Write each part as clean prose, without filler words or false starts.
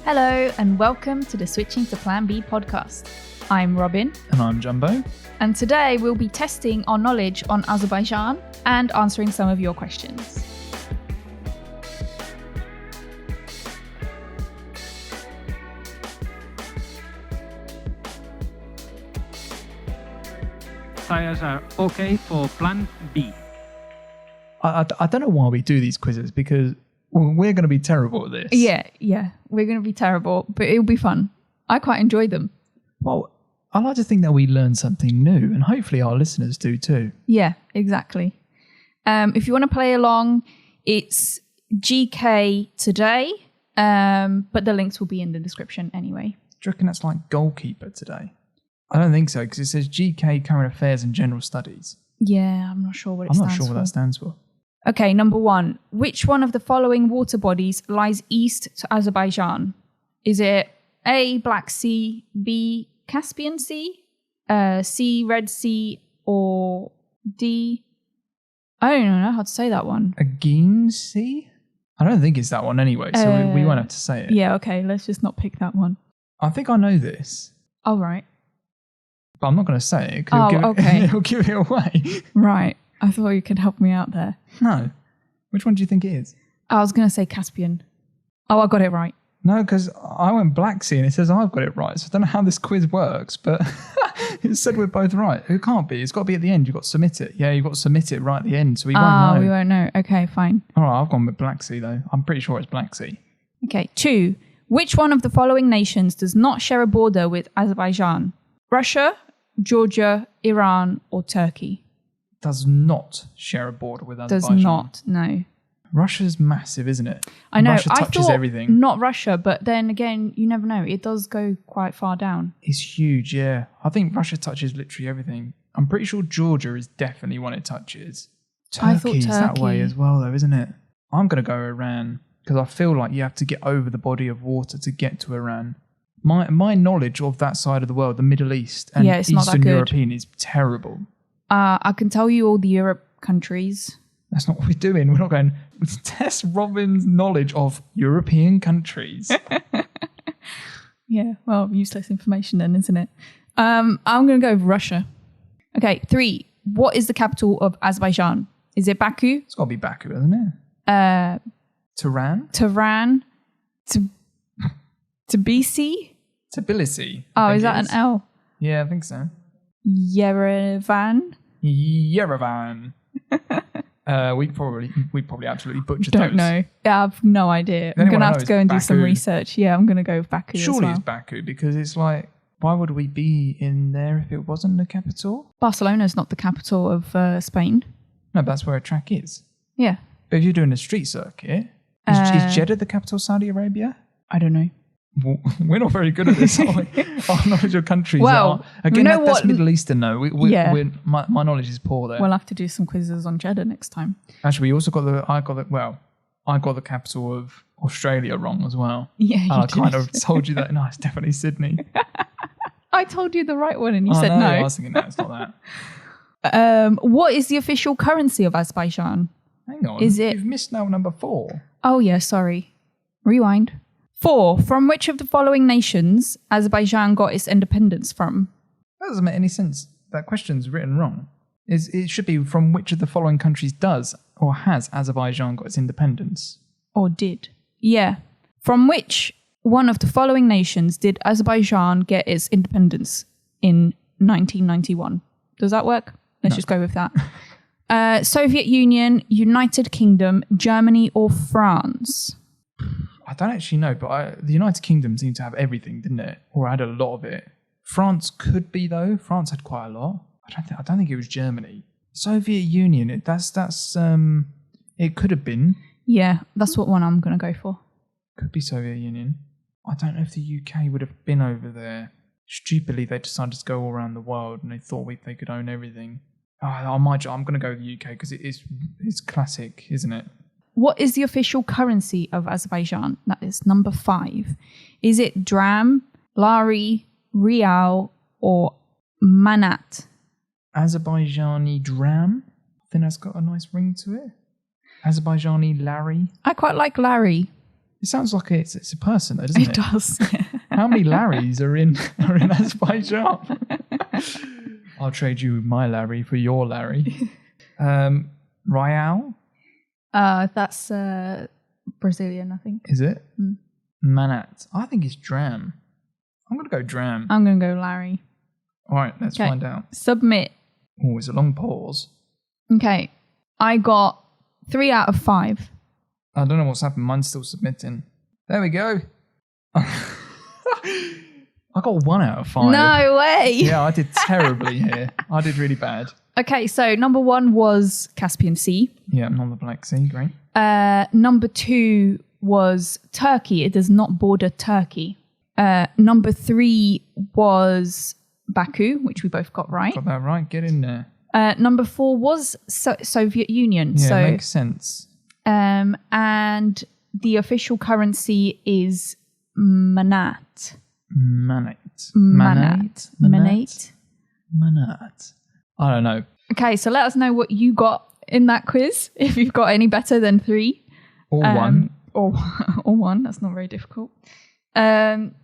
Hello and welcome to the Switching to Plan B podcast. I'm Robin. And I'm Jumbo. And today we'll be testing our knowledge on Azerbaijan and answering some of your questions. Tires are okay for Plan B. I don't know why we do these quizzes because we're going to be terrible at this. Yeah, we're going to be terrible, but it'll be fun. I quite enjoy them. Well, I like to think that we learn something new and hopefully our listeners do too. Yeah, exactly. If you want to play along, it's GK today, but the links will be in the description anyway. Do you reckon that's like goalkeeper today? I don't think so because it says GK Current Affairs and General Studies. Yeah, I'm not sure what it stands for. I'm not sure what that stands for. Okay, number 1. Which one of the following water bodies lies east to Azerbaijan? Is it A, Black Sea, B, Caspian Sea, C, Red Sea, or D? I don't even know how to say that one. Aegean Sea? I don't think it's that one anyway, so we won't have to say it. Yeah, okay, let's just not pick that one. I think I know this. Oh, right. But I'm not going to say it because it'll give it away. Right. I thought you could help me out there. No. Which one do you think it is? I was going to say Caspian. Oh, I got it right. No, because I went Black Sea and it says I've got it right. So I don't know how this quiz works, but it said we're both right. It can't be. It's got to be at the end. You've got to submit it. Yeah, you've got to submit it right at the end. So we won't know. We won't know. Okay, fine. All right, I've gone with Black Sea though. I'm pretty sure it's Black Sea. Okay, 2. Which one of the following nations does not share a border with Azerbaijan? Russia, Georgia, Iran, or Turkey? Does not share a border with Azerbaijan. Does not, no. Russia's massive, isn't it? I know. Russia touches everything. Not Russia, but then again, you never know. It does go quite far down. It's huge, yeah. I think Russia touches literally everything. I'm pretty sure Georgia is definitely one it touches. Turkey's that way as well, though, isn't it? I'm going to go Iran because I feel like you have to get over the body of water to get to Iran. My knowledge of that side of the world, the Middle East and Eastern European, is terrible. I can tell you all the Europe countries. That's not what we're doing. We're not going to test Robin's knowledge of European countries. Yeah, well, useless information then, isn't it? I'm going to go with Russia. Okay, 3. What is the capital of Azerbaijan? Is it Baku? It's got to be Baku, isn't it? Tehran? Tbilisi? Tbilisi. Oh, is that an L? Yeah, I think so. Yerevan? We probably absolutely butchered Don't those. know. Yeah, I have no idea. I'm going to have to go and do some research. Yeah, I'm going to go with Baku Surely as well. It's Baku because it's like, why would we be in there if it wasn't the capital? Barcelona's not the capital of Spain. No, but that's where a track is. Yeah. But if you're doing a street circuit, is Jeddah the capital of Saudi Arabia? I don't know. Well, we're not very good at this, are we? Our knowledge of countries well, again, you know that's Middle Eastern though. My knowledge is poor there. We'll have to do some quizzes on Jeddah next time. Actually, we also I got the capital of Australia wrong as well. Yeah, I kind of told you that. No, it's definitely Sydney. I told you the right one and you said no. I was thinking, no, it's not that. What is the official currency of Azerbaijan? Hang on. You've missed now number 4. Oh, yeah, sorry. Rewind. 4. From which of the following nations Azerbaijan got its independence from? That doesn't make any sense. That question's written wrong. It should be from which of the following countries does or has Azerbaijan got its independence? Or did. Yeah. From which one of the following nations did Azerbaijan get its independence in 1991? Does that work? Let's just go with that. Soviet Union, United Kingdom, Germany, or France? I don't actually know, but the United Kingdom seemed to have everything, didn't it? Or had a lot of it. France could be though. France had quite a lot. I don't think it was Germany. Soviet Union. It could have been. Yeah, that's what one I'm going to go for. Could be Soviet Union. I don't know if the UK would have been over there. Stupidly, they decided to go all around the world and they thought they could own everything. I'm going to go with the UK because it's classic, isn't it? What is the official currency of Azerbaijan? That is number 5. Is it dram, lari, rial, or manat? Azerbaijani dram. I think that's got a nice ring to it. Azerbaijani lari. I quite like lari. It sounds like it's a person, though, doesn't it? It does. How many Larrys are in Azerbaijan? I'll trade you my Larry for your Larry. Rial? That's Brazilian, I think. Is it? Manat. I think it's Dram. I'm going to go Dram. I'm going to go Larry. All right, let's find out. Submit. Oh, it's a long pause. Okay. I got 3 out of 5. I don't know what's happened. Mine's still submitting. There we go. I got 1 out of 5. No way. Yeah, I did terribly here. I did really bad. Okay, so number 1 was Caspian Sea. Yeah, not the Black Sea. Great. Number 2 was Turkey. It does not border Turkey. Number 3 was Baku, which we both got right. Got that right. Get in there. Number 4 was Soviet Union. Yeah, so makes sense. And the official currency is Manat. Manat. I don't know. Okay, so let us know what you got in that quiz, if you've got any better than 3. Or 1. Or 1, that's not very difficult. And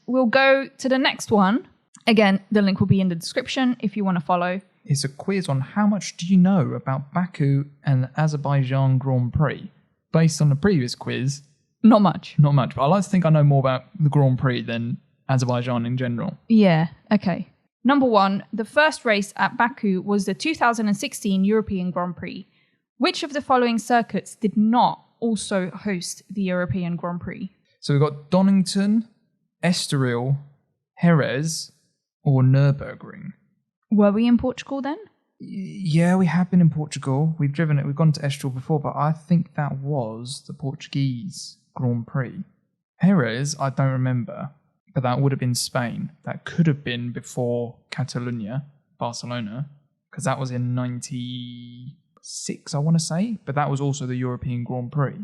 we'll go to the next one. Again, the link will be in the description if you want to follow. It's a quiz on how much do you know about Baku and the Azerbaijan Grand Prix. Based on the previous quiz, Not much. not much, but I like to think I know more about the Grand Prix than Azerbaijan in general. Yeah, okay. Number 1, the first race at Baku was the 2016 European Grand Prix. Which of the following circuits did not also host the European Grand Prix? So we've got Donington, Estoril, Jerez, or Nürburgring. Were we in Portugal then? Yeah, we have been in Portugal. We've driven it. We've gone to Estoril before, but I think that was the Portuguese Grand Prix. Jerez, I don't remember, but that would have been Spain. That could have been before Catalonia, Barcelona, because that was in 96, I want to say, but that was also the European Grand Prix.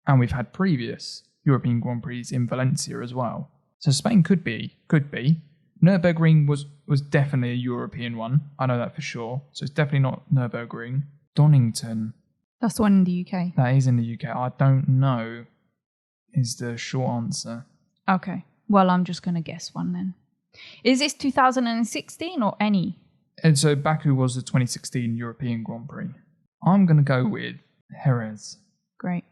And we've had previous European Grand Prix in Valencia as well. So Spain could be. Nürburgring was definitely a European one. I know that for sure. So it's definitely not Nürburgring. Donington. That's the one in the UK. That is in the UK. I don't know is the short answer. Okay. Well, I'm just going to guess one then. Is this 2016 or any? And so Baku was the 2016 European Grand Prix. I'm going to go with Jerez. Great.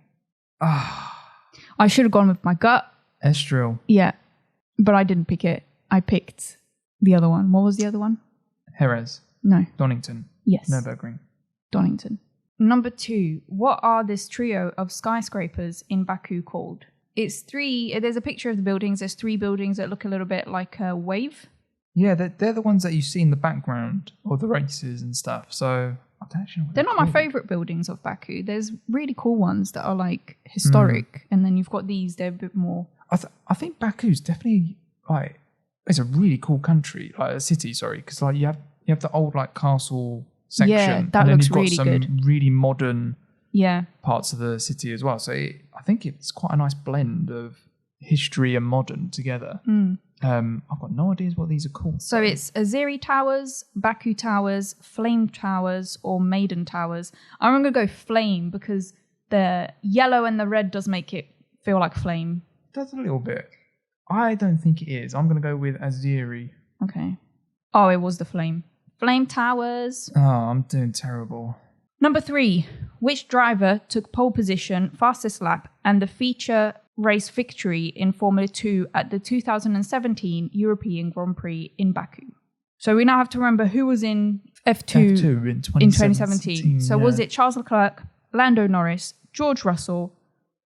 I should have gone with my gut. Estoril. Yeah. But I didn't pick it. I picked the other one. What was the other one? Jerez. No. Donington. Yes. Nürburgring. Donington. Number 2. What are this trio of skyscrapers in Baku called? It's 3. There's a picture of the buildings. There's 3 buildings that look a little bit like a wave. Yeah, they're the ones that you see in the background of the races and stuff. So I don't actually know what they're not my favourite buildings of Baku. There's really cool ones that are like historic. And then you've got these, they're a bit more... I think Baku's definitely like... It's a really cool country, like a city, sorry, because like you have the old like castle section. Yeah, that and then looks you've got really some good. really modern Yeah. parts of the city as well. So I think it's quite a nice blend of history and modern together. I've got no ideas what these are called. So it's Azeri Towers, Baku Towers, Flame Towers, or Maiden Towers. I'm going to go Flame because the yellow and the red does make it feel like flame. It does a little bit. I don't think it is. I'm going to go with Azeri. Okay. Oh, it was the Flame. Flame Towers. Oh, I'm doing terrible. Number 3. Which driver took pole position, fastest lap, and the feature race victory in Formula 2 at the 2017 European Grand Prix in Baku? So we now have to remember who was in F2 in 2017. So was it Charles Leclerc, Lando Norris, George Russell,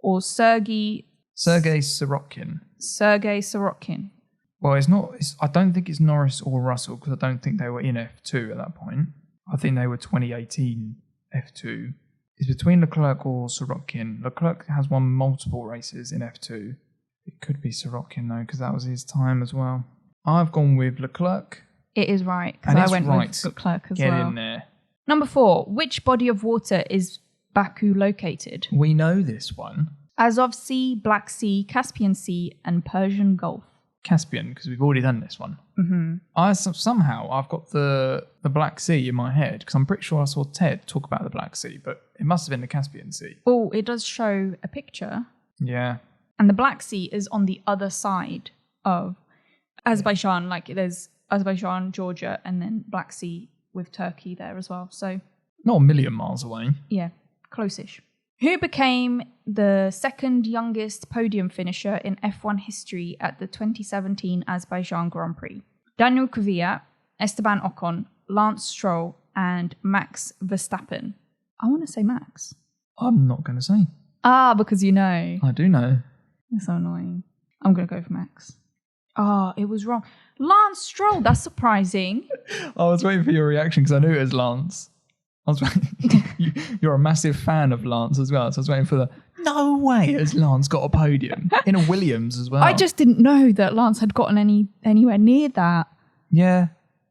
or Sergei Sorokin? Sergei Sorokin. Well, it's not. I don't think it's Norris or Russell because I don't think they were in F2 at that point. I think they were 2018 F2. It's between Leclerc or Sorokin. Leclerc has won multiple races in F2. It could be Sorokin though because that was his time as well. I've gone with Leclerc. It is right because I went with Leclerc as well. Get in there. Number 4. Which body of water is Baku located? We know this one. Azov Sea, Black Sea, Caspian Sea, and Persian Gulf. Caspian, because we've already done this one. Somehow I've got the Black Sea in my head because I'm pretty sure I saw Ted talk about the Black Sea, but it must have been the Caspian Sea. Oh, it does show a picture. Yeah. And the Black Sea is on the other side of Azerbaijan. Like there's Azerbaijan, Georgia, and then Black Sea with Turkey there as well. So not a million miles away. yeah, close-ish. Who became the second youngest podium finisher in F1 history at the 2017 Azerbaijan Grand Prix? Daniel Kvyat, Esteban Ocon, Lance Stroll, and Max Verstappen. I want to say Max. I'm not going to say. Ah, because you know. I do know. It's so annoying. I'm going to go for Max. Oh, it was wrong. Lance Stroll, that's surprising. I was waiting for your reaction because I knew it was Lance. I was waiting. You're a massive fan of Lance as well, so I was waiting for the no way has Lance got a podium in a Williams as well. I just didn't know that Lance had gotten anywhere near that. Yeah.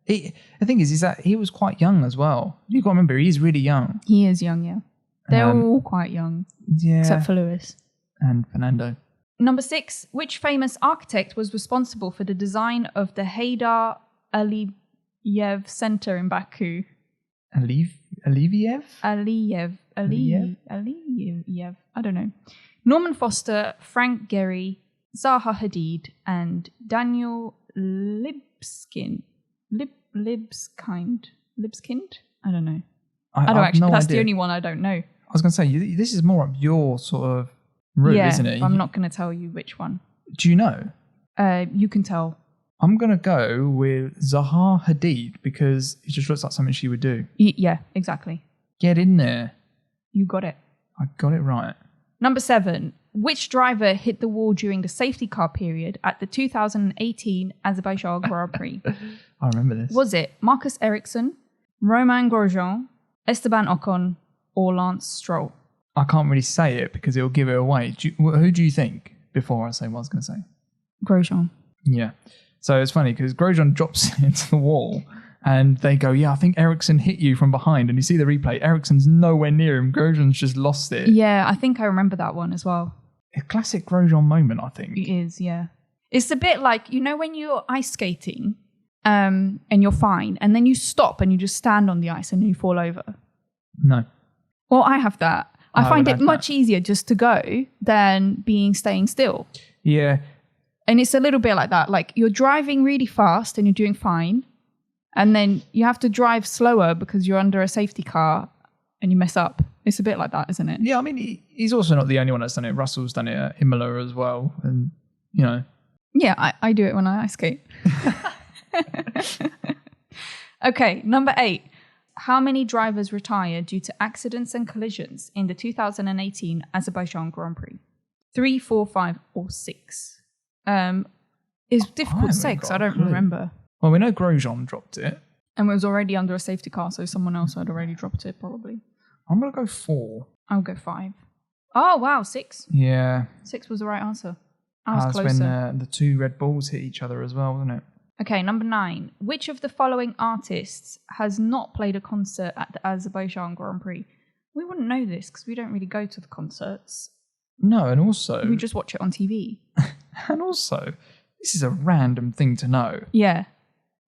The thing is that he was quite young as well. You've got to remember, he's really young. He is young, yeah. They're all quite young. Yeah. Except for Lewis. And Fernando. Number 6. Which famous architect was responsible for the design of the Haydar Aliyev Center in Baku? Aliyev? Aliyev. I don't know. Norman Foster, Frank Gehry, Zaha Hadid, and Daniel Libskind. Libskind? I don't know. I don't actually. No, that's the only one I don't know. I was going to say, this is more of your sort of route, isn't it? I'm not going to tell you which one. Do you know? You can tell. I'm going to go with Zaha Hadid because it just looks like something she would do. Yeah, exactly. Get in there. You got it. I got it right. Number 7. Which driver hit the wall during the safety car period at the 2018 Azerbaijan Grand Prix? I remember this. Was it Marcus Ericsson, Romain Grosjean, Esteban Ocon, or Lance Stroll? I can't really say it because it'll give it away. Who do you think before I say what I was going to say? Grosjean. Yeah. So it's funny because Grosjean drops into the wall and they go, yeah, I think Ericsson hit you from behind. And you see the replay. Ericsson's nowhere near him. Grosjean's just lost it. Yeah, I think I remember that one as well. A classic Grosjean moment, I think. It is, yeah. It's a bit like, you know, when you're ice skating and you're fine and then you stop and you just stand on the ice and you fall over. No. Well, I have that. I find it much easier just to go than staying still. Yeah. And it's a little bit like that. Like you're driving really fast and you're doing fine. And then you have to drive slower because you're under a safety car and you mess up. It's a bit like that, isn't it? Yeah, I mean, he's also not the only one that's done it. Russell's done it at Imola as well. And, you know. Yeah, I do it when I ice skate. Okay, number 8. How many drivers retired due to accidents and collisions in the 2018 Azerbaijan Grand Prix? 3, 4, 5, or 6? It's difficult to say because I don't remember. Well, we know Grosjean dropped it. And it was already under a safety car, so someone else had already dropped it, probably. I'm going to go 4. I'll go 5. Oh, wow, 6. Yeah. 6 was the right answer. I was closer. That's when the two Red Bulls hit each other as well, wasn't it? Okay, number 9. Which of the following artists has not played a concert at the Azerbaijan Grand Prix? We wouldn't know this because we don't really go to the concerts. No, and also... We just watch it on TV. And also, this is a random thing to know. Yeah.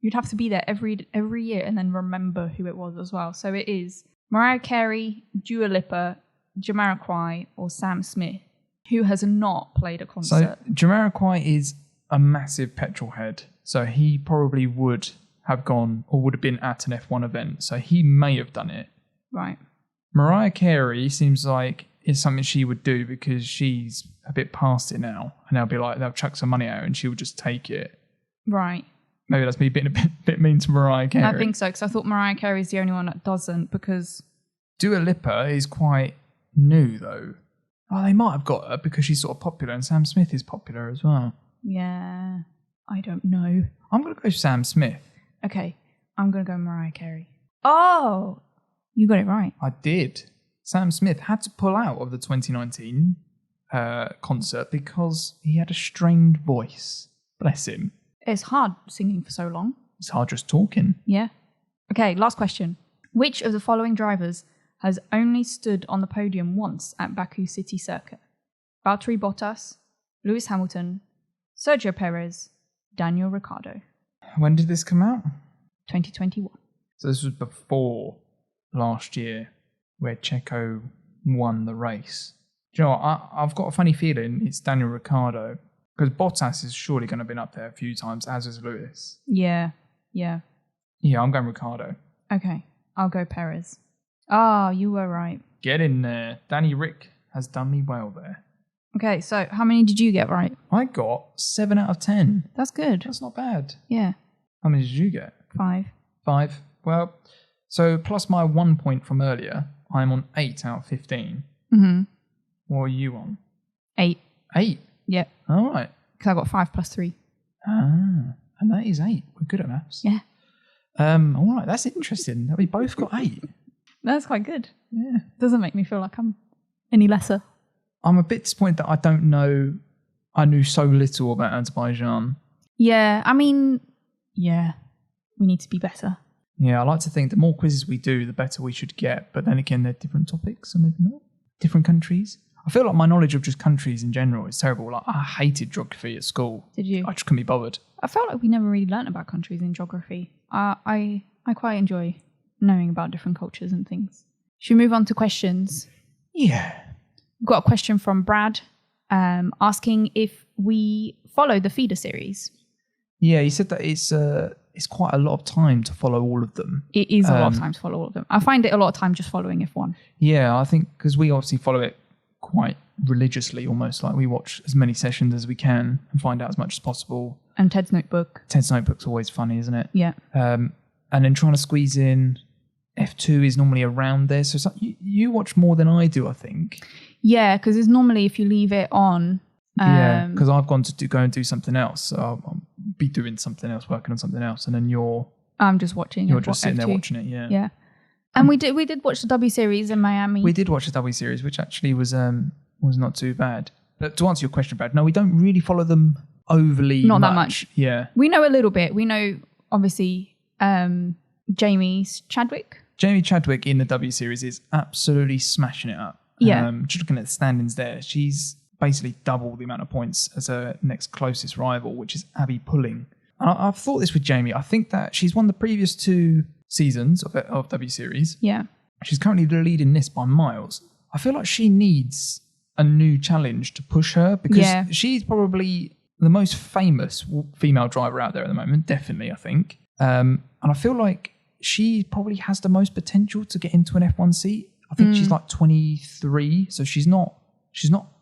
You'd have to be there every year and then remember who it was as well. So it is Mariah Carey, Dua Lipa, Jamiroquai, or Sam Smith, who has not played a concert. So Jamiroquai is a massive petrol head. So he probably would have gone or would have been at an F1 event. So he may have done it. Right. Mariah Carey seems like it's something she would do because she's a bit past it now. And they'll chuck some money out and she'll just take it. Right. Maybe that's me being a bit mean to Mariah Carey. I think so, because I thought Mariah Carey is the only one that doesn't, because... Dua Lipa is quite new, though. Oh, they might have got her because she's sort of popular, and Sam Smith is popular as well. Yeah, I don't know. I'm going to go Sam Smith. Okay, I'm going to go Mariah Carey. Oh, you got it right. I did. Sam Smith had to pull out of the 2019 concert because he had a strained voice. Bless him. It's hard singing for so long. It's hard just talking. Yeah. Okay, last question. Which of the following drivers has only stood on the podium once at Baku City Circuit? Valtteri Bottas, Lewis Hamilton, Sergio Perez, Daniel Ricciardo. When did this come out? 2021. So this was before last year where Checo won the race. Do you know what? I've got a funny feeling it's Daniel Ricciardo, because Bottas is surely going to have been up there a few times, as is Lewis. Yeah. Yeah, I'm going Ricciardo. Okay, I'll go Perez. Ah, you were right. Get in there. Danny Rick has done me well there. Okay, so how many did you get right? I got 7 out of 10. That's good. That's not bad. Yeah. How many did you get? 5. 5. Well, so plus my 1 point from earlier, I'm on 8 out of 15. Mm-hmm. What are you on? 8. 8? Yep. All right. Because I got 5 plus 3. Ah, and that is 8. We're good at maths. Yeah. All right, that's interesting. We both got 8. That's quite good. Yeah. Doesn't make me feel like I'm any lesser. I'm a bit disappointed that I don't know. I knew so little about Azerbaijan. Yeah, I mean, yeah, we need to be better. Yeah, I like to think the more quizzes we do, the better we should get. But then again, they're different topics, so maybe not. Different countries. I feel like my knowledge of just countries in general is terrible. Like, I hated geography at school. Did you? I just couldn't be bothered. I felt like we never really learnt about countries in geography. I quite enjoy knowing about different cultures and things. Should we move on to questions? Yeah. We've got a question from Brad asking if we follow the feeder series. Yeah, he said that it's quite a lot of time to follow all of them. It is a lot of time to follow all of them. I find it a lot of time just following F1. Yeah, I think because we obviously follow it quite religiously, almost like we watch as many sessions as we can and find out as much as possible. And Ted's Notebook. Ted's Notebook's always funny, isn't it? Yeah. And then trying to squeeze in F2 is normally around there. So it's like you watch more than I do, I think. Yeah, because it's normally if you leave it on. Yeah, because I've gone to go and do something else. So I'll be doing something else, working on something else, and then I'm just watching. You're just sitting F2. there watching it. Yeah. Yeah. And we did watch the W series in Miami. We did watch the W series, which actually was not too bad. But to answer your question, Brad, no, we don't really follow them overly. Not that much. Yeah. We know a little bit. We know obviously Jamie Chadwick in the W series is absolutely smashing it up. Yeah. Just looking at the standings there, she's basically double the amount of points as her next closest rival, which is Abby Pulling. And I've thought this with Jamie. I think that she's won the previous 2 seasons of W series. Yeah. She's currently leading this by miles. I feel like she needs a new challenge to push her because she's probably the most famous female driver out there at the moment. Definitely, I think. And I feel like she probably has the most potential to get into an F1 seat. I think she's like 23, so she's not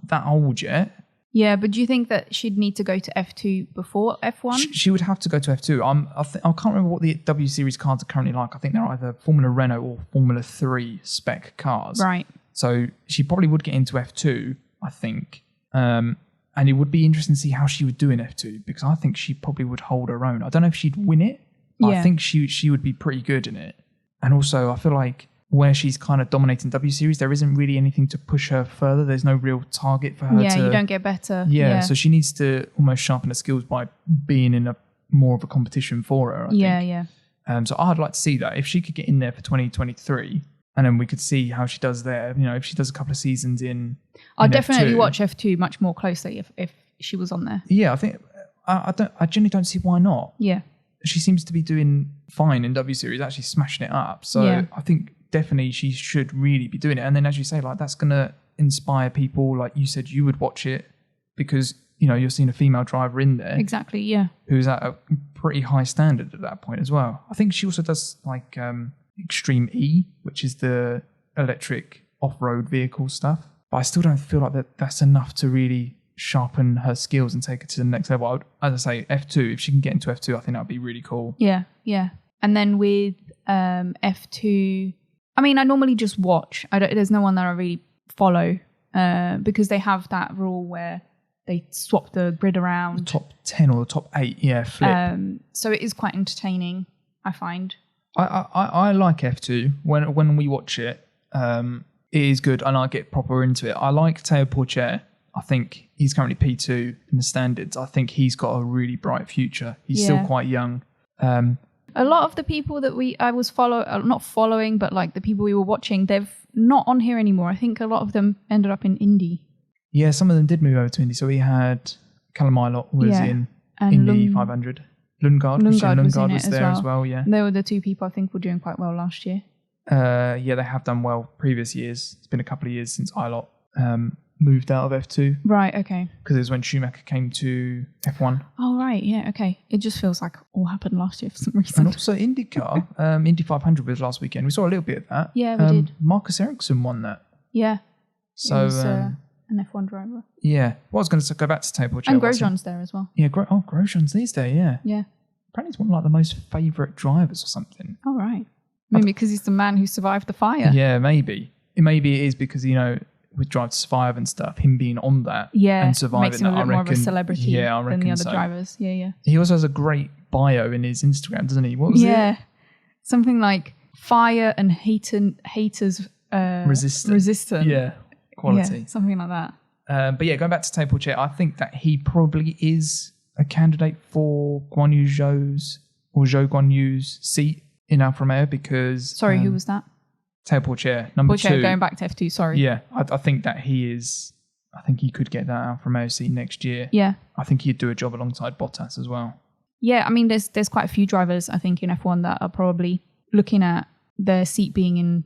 that old yet. Yeah, but do you think that she'd need to go to F2 before F1? She would have to go to F2. I can't remember what the W Series cars are currently like. I think they're either Formula Renault or Formula 3 spec cars. Right. So she probably would get into F2, I think. And it would be interesting to see how she would do in F2 because I think she probably would hold her own. I don't know if she'd win it, but I think she would be pretty good in it. And also, I feel like where she's kind of dominating W Series, there isn't really anything to push her further. There's no real target for her. Yeah, you don't get better. Yeah, so she needs to almost sharpen her skills by being in a more of a competition for her, I think. Yeah. So I'd like to see that. If she could get in there for 2023, and then we could see how she does there. You know, if she does a couple of seasons in I'd definitely F2, watch F2 much more closely if she was on there. Yeah, I think I genuinely don't see why not. Yeah. She seems to be doing fine in W Series, actually smashing it up. So I think definitely she should really be doing it. And then as you say, like that's going to inspire people. Like you said, you would watch it because, you know, you're seeing a female driver in there. Exactly, yeah. Who's at a pretty high standard at that point as well. I think she also does like Extreme E, which is the electric off-road vehicle stuff. But I still don't feel like that's enough to really sharpen her skills and take her to the next level. As I say, F2, if she can get into F2, I think that would be really cool. Yeah. And then with F2, I mean, I normally just watch. There's no one that I really follow because they have that rule where they swap the grid around. The top 10 or the top 8, flip. So it is quite entertaining, I find. I like F2. When we watch it, it is good and I get proper into it. I like Teo Porcher. I think he's currently P2 in the standards. I think he's got a really bright future. He's still quite young. A lot of the people that I was not following, but like the people we were watching, they've not on here anymore. I think a lot of them ended up in Indy. Yeah, some of them did move over to Indy. So we had Callum Ilott was in Indy 500. Lundgaard was there as well. Yeah, they were the 2 people I think were doing quite well last year. They have done well previous years. It's been a couple of years since Ilott. moved out of F2 Right, okay. because it was when Schumacher came to F1. Oh, right, yeah, okay. It just feels like all happened last year for some And reason. also IndyCar, Indy 500 was last weekend. We saw a little bit of that. Yeah, we did. Marcus Ericsson won that. Yeah. So, He was, an F1 driver. yeah. Well, I was going to go back to table chair. And Grosjean's there as well. Yeah, Grosjean's these days, yeah. Yeah. Apparently he's one of like the most favourite drivers or something. Oh, right. Maybe because he's the man who survived the fire. Yeah, maybe. Maybe it is because, with Drive to Survive and stuff, him being on that and surviving makes him that, a bit I reckon. more of a celebrity than the other so. drivers. Yeah, yeah. He also has a great bio in his Instagram, doesn't he? What was it? Yeah. Something like fire and haters resistant. Yeah, quality. Yeah, something like that. But yeah, going back to table chair, I think that he probably is a candidate for Zhou Guan Yu's seat in Alfa Romeo because... Sorry, who was that? Table chair, number 2. Going back to F2, sorry. Yeah, I think that he is... I think he could get that Alfa Romeo seat next year. Yeah. I think he'd do a job alongside Bottas as well. Yeah, I mean, there's quite a few drivers, I think, in F1 that are probably looking at their seat being in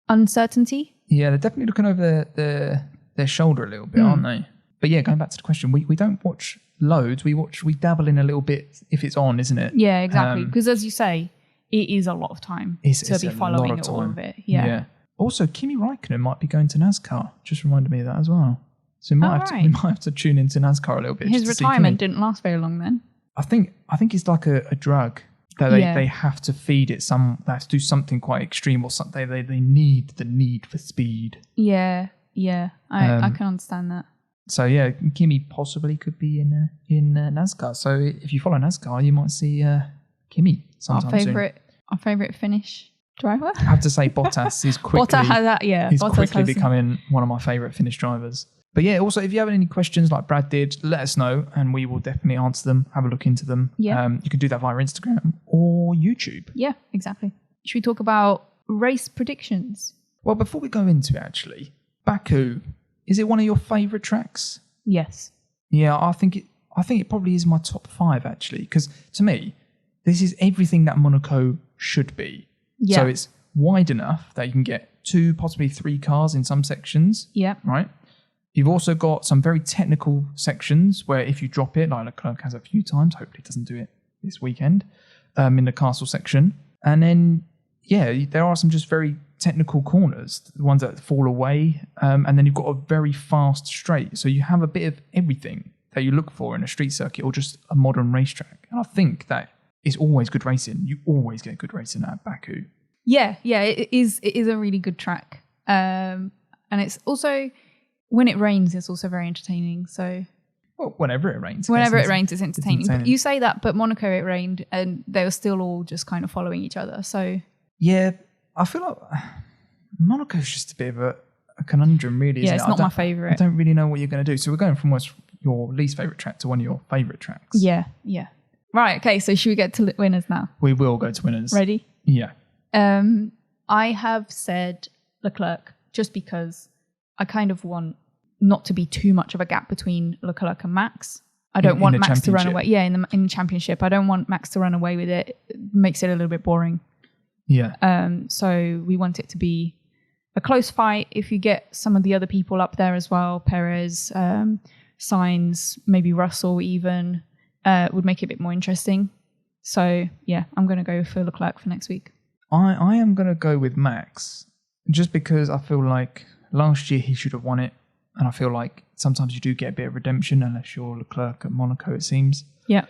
uncertainty. Yeah, they're definitely looking over their shoulder a little bit, aren't they? But yeah, going back to the question, we don't watch loads. We dabble in a little bit if it's on, isn't it? Yeah, exactly. Because as you say, it is a lot of time to be following all of it. Yeah. Also, Kimi Räikkönen might be going to NASCAR. Just reminded me of that as well. So we might have to tune into NASCAR a little bit. His retirement didn't last very long then. I think it's like a drug that they have to feed it. They have to do something quite extreme or something. They need the need for speed. Yeah. I can understand that. So yeah, Kimi possibly could be in NASCAR. So if you follow NASCAR, you might see Kimi sometime soon. Our favourite Finnish driver. I have to say Bottas is quickly becoming one of my favourite Finnish drivers. But yeah, also if you have any questions like Brad did, let us know and we will definitely answer them, have a look into them. Yeah. You can do that via Instagram or YouTube. Yeah, exactly. Should we talk about race predictions? Well, before we go into it actually, Baku, is it one of your favourite tracks? Yes. Yeah, I think it probably is my top 5 actually, because to me, this is everything that Monaco should be. Yeah. So it's wide enough that you can get 2, possibly 3 cars in some sections. Yeah. Right? You've also got some very technical sections where if you drop it, like Leclerc has a few times, hopefully he doesn't do it this weekend, in the castle section. And then, yeah, there are some just very technical corners, the ones that fall away. And then you've got a very fast straight. So you have a bit of everything that you look for in a street circuit or just a modern racetrack. And I think that it's always good racing. You always get good racing at Baku. Yeah, it is a really good track. And it's also... When it rains, it's also very entertaining. So, well, whenever it rains, it's entertaining. But you say that, but Monaco it rained, and they were still all just kind of following each other. So, yeah, I feel like Monaco's just a bit of a conundrum, really. Yeah, isn't it's it? not my favourite. I don't really know what you're going to do. So we're going from what's your least favourite track to one of your favourite tracks. Yeah. Right. Okay. So should we get to winners now? We will go to winners. Ready? Yeah. I have said Leclerc just because I kind of want not to be too much of a gap between Leclerc and Max. I don't want Max to run away. Yeah, in the championship, I don't want Max to run away with it. It makes it a little bit boring. Yeah. So we want it to be a close fight. If you get some of the other people up there as well, Perez, Sainz, maybe Russell even, would make it a bit more interesting. So yeah, I'm going to go for Leclerc for next week. I am going to go with Max just because I feel like last year he should have won it. And I feel like sometimes you do get a bit of redemption unless you're Leclerc at Monaco, it seems. Yeah.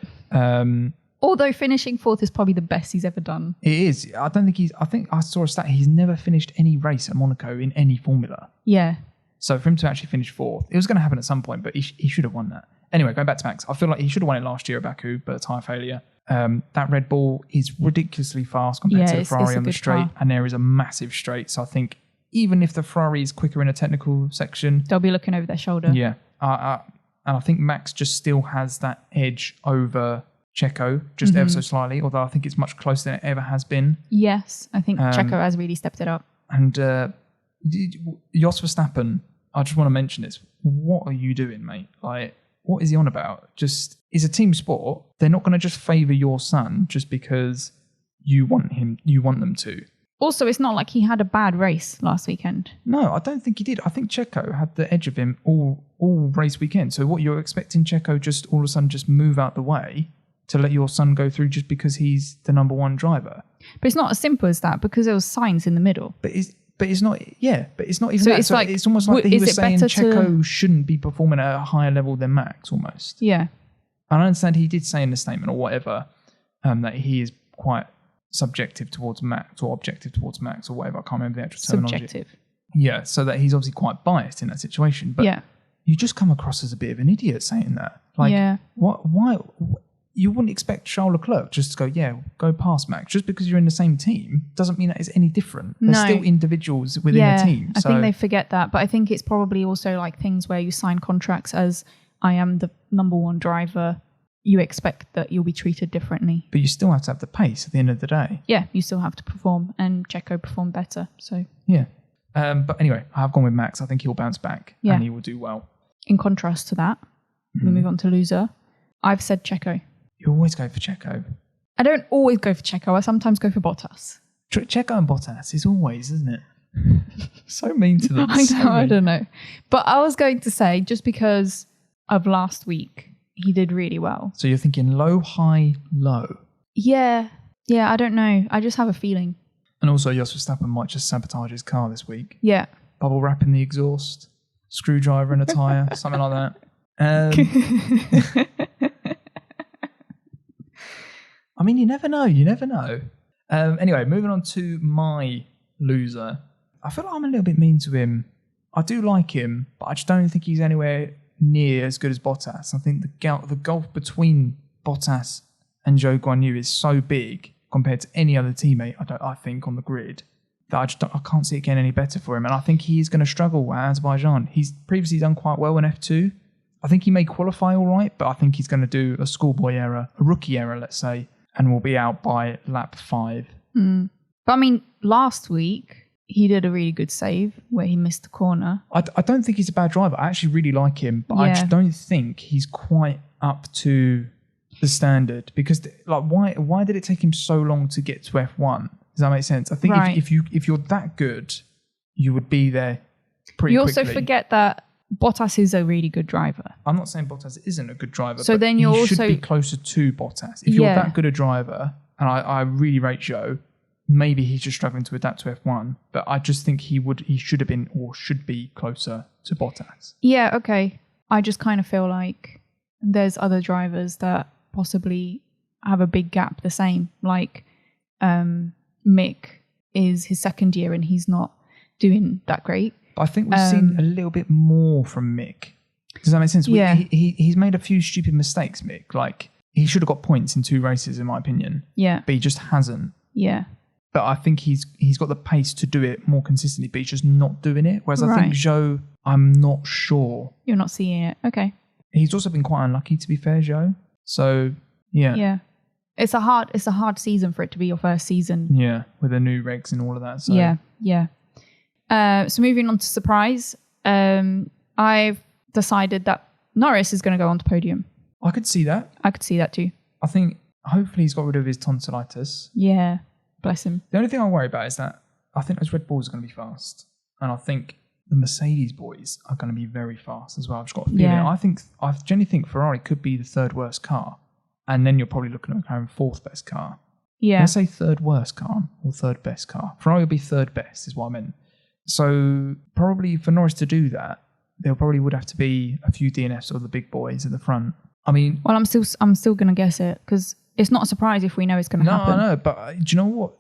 Although finishing 4th is probably the best he's ever done. It is. I think I saw a stat. He's never finished any race at Monaco in any formula. Yeah. So for him to actually finish 4th, it was going to happen at some point, but he should have won that. Anyway, going back to Max, I feel like he should have won it last year at Baku, but a tyre failure. That Red Bull is ridiculously fast compared to the Ferrari on the straight, and there is a massive straight. So I think even if the Ferrari is quicker in a technical section, they'll be looking over their shoulder. Yeah. And I think Max just still has that edge over Checo, just ever so slightly, although I think it's much closer than it ever has been. Yes, I think Checo has really stepped it up. And Jos Verstappen, I just want to mention this. What are you doing, mate? Like, what is he on about? Just, it's a team sport. They're not going to just favour your son just because you want them to. Also, it's not like he had a bad race last weekend. No, I don't think he did. I think Checo had the edge of him all race weekend. So what, you're expecting Checo just all of a sudden just move out the way to let your son go through just because he's the number one driver? But it's not as simple as that because there was Sainz in the middle. But it's not. Yeah, but it's not even So that. it's So like, it's almost like he is was it saying better Checo shouldn't be performing at a higher level than Max almost. Yeah. And I understand he did say in the statement or whatever that he is quite subjective towards Max or objective towards Max or whatever. I can't remember the actual terminology. Subjective. Yeah, so that he's obviously quite biased in that situation. But you just come across as a bit of an idiot saying that. Like, why? You wouldn't expect Charles Leclerc just to go past Max. Just because you're in the same team doesn't mean that it's any different. They're still individuals within a team. I think they forget that. But I think it's probably also like things where you sign contracts as I am the number one driver. You expect that you'll be treated differently. But you still have to have the pace at the end of the day. Yeah, you still have to perform. And Checo performed better. So yeah. But anyway, I've gone with Max. I think he'll bounce back and he will do well. In contrast to that, we move on to loser. I've said Checo. You always go for Checo. I don't always go for Checo. I sometimes go for Bottas. Checo and Bottas is always, isn't it? So mean to them. I don't know. But I was going to say, just because of last week, he did really well. So you're thinking low, high, low? Yeah, I don't know. I just have a feeling. And also, Jos Verstappen might just sabotage his car this week. Yeah. Bubble wrap in the exhaust, screwdriver in a tyre, something like that. I mean, you never know. Anyway, moving on to my loser. I feel like I'm a little bit mean to him. I do like him, but I just don't think he's anywhere near as good as Bottas. I think the gulf between Bottas and Zhou Guanyu is so big compared to any other teammate, I think, on the grid, that I can't see it getting any better for him. And I think he is going to struggle at Azerbaijan. He's previously done quite well in F2. I think he may qualify all right, but I think he's going to do a schoolboy error, a rookie error, let's say, and will be out by lap 5. But I mean, last week, he did a really good save where he missed the corner. I don't think he's a bad driver. I actually really like him, but I just don't think he's quite up to the standard. Because like, why did it take him so long to get to F1? Does that make sense? I think if you're that good, you would be there pretty quickly. You also forget that Bottas is a really good driver. I'm not saying Bottas isn't a good driver, so but then he should be closer to Bottas. If you're that good a driver, and I really rate Zhou, maybe he's just struggling to adapt to F1, but I just think he should have been or should be closer to Bottas. Yeah, okay. I just kind of feel like there's other drivers that possibly have a big gap the same. Like Mick is his second year and he's not doing that great. But I think we've seen a little bit more from Mick. Does that make sense? Yeah. He's made a few stupid mistakes, Mick. Like, he should have got points in 2 races, in my opinion. Yeah. But he just hasn't. Yeah. But I think he's got the pace to do it more consistently, but he's just not doing it. Whereas I think Zhou, I'm not sure. You're not seeing it. Okay. He's also been quite unlucky, to be fair, Zhou. So, yeah. Yeah. It's a hard season for it to be your first season. Yeah, with the new regs and all of that. So. Yeah. So moving on to surprise, I've decided that Norris is going to go on to podium. I could see that. I could see that too. I think hopefully he's got rid of his tonsillitis. Yeah, bless him. The only thing I worry about is that I think those Red Bulls are going to be fast. And I think the Mercedes boys are going to be very fast as well. I've just got a feeling. Yeah. I genuinely think Ferrari could be the 3rd worst car. And then you're probably looking at McLaren 4th best car. Yeah. Let's say 3rd worst car or 3rd best car. Ferrari will be 3rd best is what I meant. So probably for Norris to do that, there probably would have to be a few DNFs or the big boys at the front. I mean, well, I'm still going to guess it because it's not a surprise if we know it's going to happen. No, but do you know what?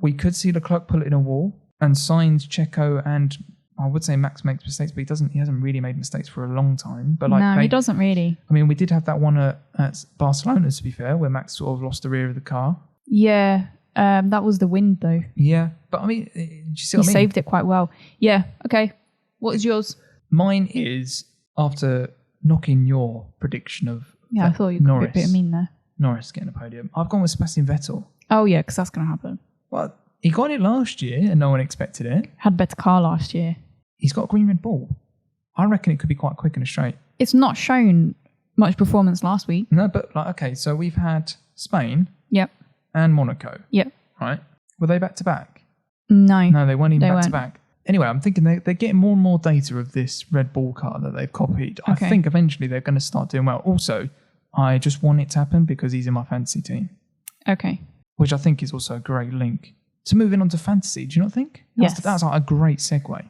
We could see Leclerc pull it in a wall, and Sainz, Checo, and I would say Max makes mistakes, but he hasn't really made mistakes for a long time. But he doesn't really. I mean, we did have that one at Barcelona, to be fair, where Max sort of lost the rear of the car. Yeah. That was the wind, though. Yeah, but I mean, do you see what I mean? He saved it quite well. Yeah, okay. What is yours? Mine is, after knocking your prediction of I thought you could be a bit mean there. Norris getting a podium. I've gone with Sebastian Vettel. Oh, yeah, because that's going to happen. Well, he got it last year and no one expected it. Had a better car last year. He's got a green Red Bull. I reckon it could be quite quick and straight. It's not shown much performance last week. No, but okay, so we've had Spain. Yep. And Monaco. Yep. Right? Were they back to back? No, they weren't even They back to weren't. back. Anyway, I'm thinking they're getting more and more data of this Red Bull car that they've copied. I think eventually they're going to start doing well. Also, I just want it to happen because he's in my fantasy team. Okay. Which I think is also a great link. So moving on to fantasy, do you not think? Yes. That's like a great segue.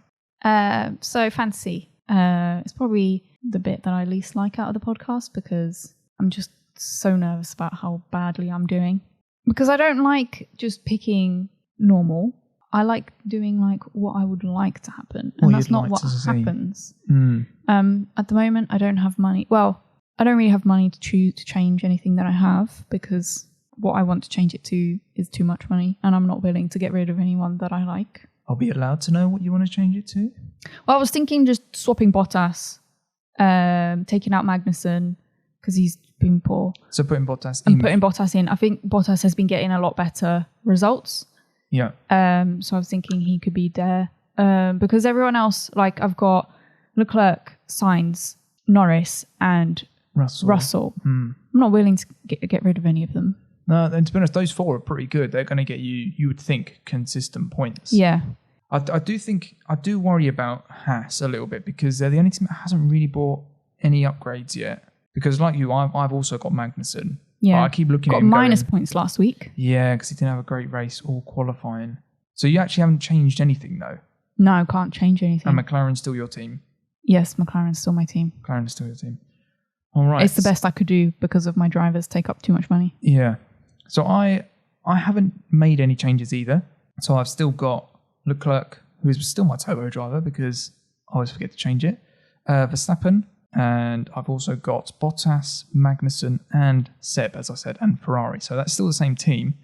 So fantasy. It's probably the bit that I least like out of the podcast because I'm just so nervous about how badly I'm doing. Because I don't like just picking normal. I like doing like what I would like to happen. And that's not what happens. At the moment, I don't have money. Well, I don't really have money to change anything that I have because what I want to change it to is too much money. And I'm not willing to get rid of anyone that I like. I'll be allowed to know what you want to change it to? Well, I was thinking just swapping Bottas, taking out Magnussen because he's been poor. So putting Bottas in. And putting Bottas in. I think Bottas has been getting a lot better results. Yeah. So I was thinking he could be there. Because everyone else, like I've got Leclerc, Sainz, Norris, and Russell. I'm not willing to get rid of any of them. No, and to be honest, those four are pretty good. They're going to get you would think, consistent points. Yeah. I do worry about Haas a little bit because they're the only team that hasn't really bought any upgrades yet. Because like you, I've also got Magnussen. Yeah. I keep looking at him minus points last week. Yeah, because he didn't have a great race or qualifying. So you actually haven't changed anything though? No, I can't change anything. And McLaren's still your team? Yes, McLaren's still my team. McLaren's still your team. All right. It's the best I could do because of my drivers take up too much money. Yeah. So I haven't made any changes either. So I've still got Leclerc, who is still my turbo driver because I always forget to change it. Verstappen, and I've also got Bottas, Magnussen, and Seb, as I said, and Ferrari. So that's still the same team.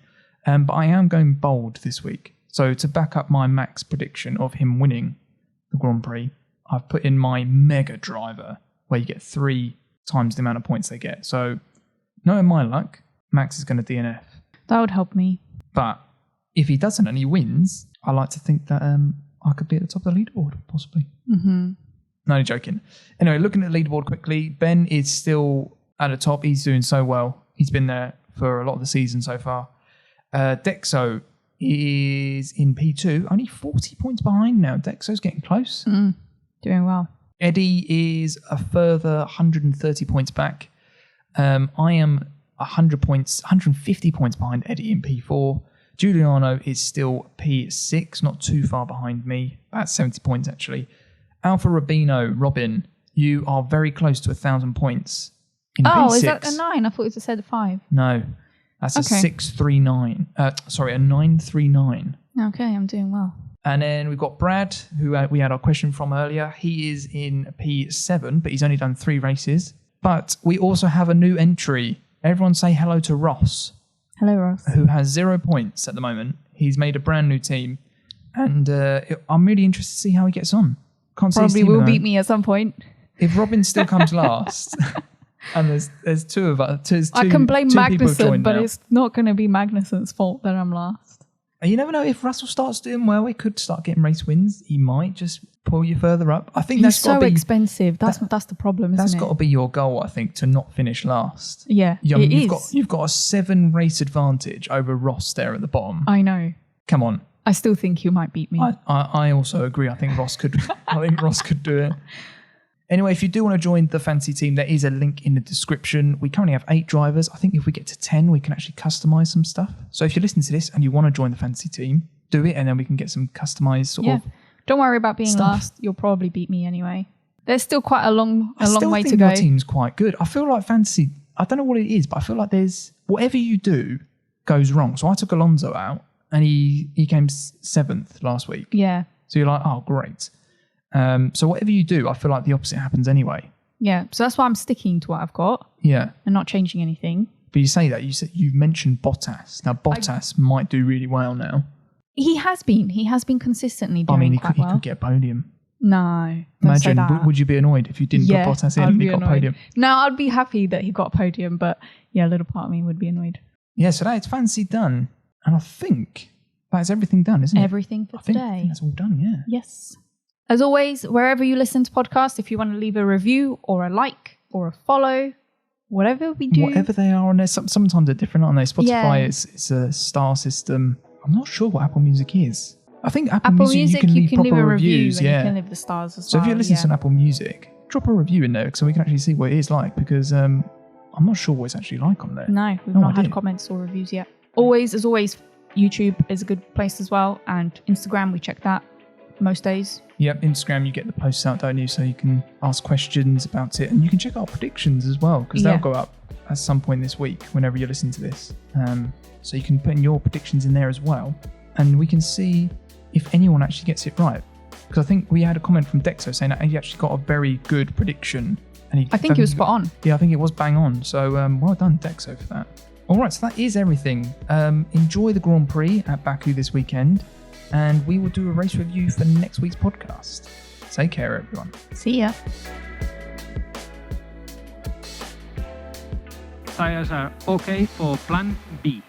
But I am going bold this week. So to back up my max prediction of him winning the Grand Prix, I've put in my mega driver, where you get 3 times the amount of points they get. So knowing my luck, Max is going to DNF. That would help me. But if he doesn't and he wins, I like to think that I could be at the top of the leaderboard, possibly. Mm-hmm. No, only joking. Anyway, looking at the leaderboard quickly, Ben is still at the top. He's doing so well. He's been there for a lot of the season so far. Dexo is in P2, only 40 points behind now. Dexo's getting close. Doing well. Eddie is a further 130 points back. I am 150 points behind Eddie in P4. Giuliano is still P6, not too far behind me. That's 70 points actually. Alfa Robin, you are very close to 1,000 points in P6. Is that a 9? I thought it said a 5. No, that's a 639. A 939. Okay, I'm doing well. And then we've got Brad, who we had our question from earlier. He is in P7, but he's only done 3 races. But we also have a new entry. Everyone say hello to Ross. Hello, Ross. Who has 0 points at the moment. He's made a brand new team. And I'm really interested to see how he gets on. Can't see his Probably team will alone. beat me at some point. If Robin still comes last, and there's 2 of us. I can blame Magnussen, but now. it's not going to be Magnussen's fault that I'm last. And you never know, if Russell starts doing well, he could start getting race wins. He might just pull you further up. I think He's so expensive. That's the problem, isn't it? That's got to be your goal, I think, to not finish last. Yeah, You've got a 7 race advantage over Ross there at the bottom. I know. Come on. I still think you might beat me. I also agree. I think Ross could. I think Ross could do it. Anyway, if you do want to join the fancy team, there is a link in the description. We currently have 8 drivers. I think if we get to 10, we can actually customize some stuff. So if you're listening to this and you want to join the fancy team, do it, and then we can get some customized sort of. Don't worry about being stuff. last. You'll probably beat me anyway. There's still quite a long way to think go. Your team's quite good. I feel like fantasy. I don't know what it is, but I feel like there's whatever you do goes wrong. So I took Alonso out, and he came 7th last week. Yeah. So you're like, oh, great. So whatever you do, I feel like the opposite happens anyway. Yeah. So that's why I'm sticking to what I've got. Yeah. And not changing anything. But you say that you mentioned Bottas. Now Bottas might do really well now. He has been consistently doing quite well. He could get a podium. No. Don't say Imagine, that. would you be annoyed if you didn't put Bottas in and he got a podium? No, I'd be happy that he got a podium, but yeah, a little part of me would be annoyed. Yeah, so that's fancy done. And I think that's everything done, isn't it? Everything for today. I think that's all done, yeah. Yes. As always, wherever you listen to podcasts, if you want to leave a review or a like or a follow, whatever we do. Whatever they are on there. Sometimes they're different, aren't they? Spotify, Yeah. it's a star system. I'm not sure what Apple Music is. I think Apple Music you can leave proper reviews. And you can leave the stars as well. So if you're listening to Apple Music, drop a review in there so we can actually see what it is like, because I'm not sure what it's actually like on there. No, we've not had comments or reviews yet. As always, YouTube is a good place as well, and Instagram, we check that most days. Yep, Instagram, you get the posts out, don't you? So you can ask questions about it, and you can check out predictions as well, because they'll go up at some point this week whenever you listen to this. So you can put in your predictions in there as well, and we can see if anyone actually gets it right. Because I think we had a comment from Dexo saying that he actually got a very good prediction. And I think he was spot on. Yeah, I think it was bang on. So well done, Dexo, for that. All right, so that is everything. Enjoy the Grand Prix at Baku this weekend, and we will do a race review for next week's podcast. Take care, everyone. See ya. Tires are okay for plan B.